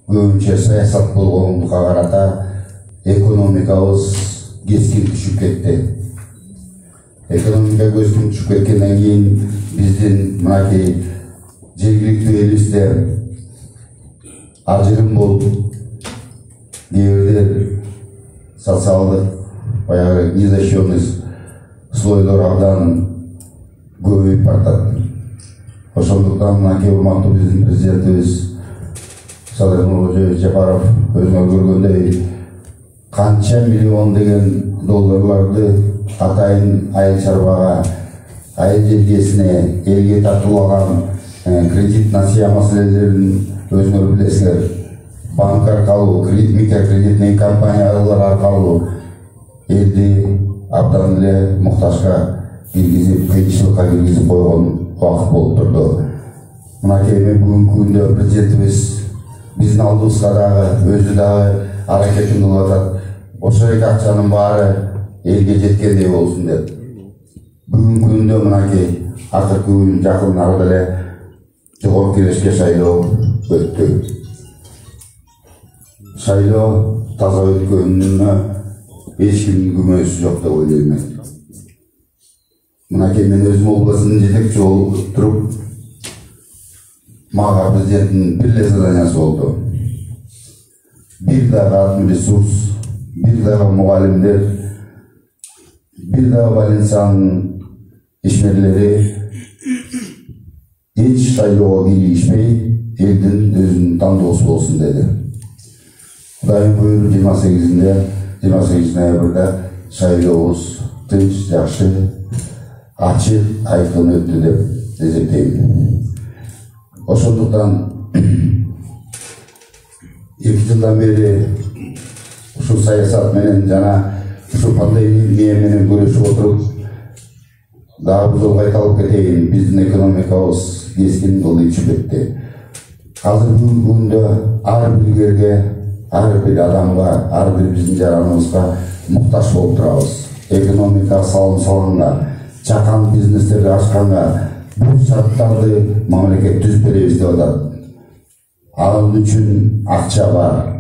Көбүнчө саясат болгондукка карата экономикабыз кескин түшүп кетти. Экономика көзүн түшүп кеткенден кийин биздин мынакей жергиликтүү элибизде ажырым болуп, кээ социалдык баягы незащётный слойлор абдан көбөйүп баратат. Ошондуктан мынакей урматтуу биздин президентибиз Садыр Нуркожоевич Жапаров өзүңөр көргөндөй канча миллион деген долларларды атайын айыл чарбага, айыл желкесине, элге тартуулаган кредит насыя маселелерин өзүңөр билесиңер. Банк аркылуу, микрокредитный компаниялар аркылуу элди абдан эле муктажга киргизип, кыйынчылыкка киргизип койгон убакыт болуп турду. Мынакей бүгүнкү күндө президентибиз биздин алдыбызга дагы өзү дагы аракетин кылып атат. Ошол эки акчанын баары элге жеткендей болсун деп. Бүгүнкү күндө мынакей акыркы күн жакын арада эле Жогорку Кеңешке шайлоо өттү. Шайлоо таза өткөнүнө эч кимдин күмөнүсү жок деп ойлойм мен. Мынакей мен өзүм областын жетекчи болуп туруп, мага президенттин бир эле заданиясы болду. Бир дагы атом ресурс, бир дагы мугалимдер, бир дагы больницанын ишмерлери эч шайлоого киришпей, элдин өзүнүн тандоосу болсун деди. Кудайым буйруп 28 ноябрда шайлообуз тынч, жакшы, ачык, айкын өттү деп эсептейм. Ошондуктан 2 жылдан бери ушул саясат менен жана ушул пандемия менен күрөшүп отуруп, дагы бир жолу кайталып кетейин, биздин экономикабыз кескин кылычып кетти. Азыр бүгүнкү күндө ар бир жерге, ар бир адамга, ар бир биздин жараныбызга муктаж болуп турабыз. Экономика салымга, чакан бизнестерди ачканга бул шарттарды мамлекет түзүп беребиз деп атат. Ал үчүн акча бар.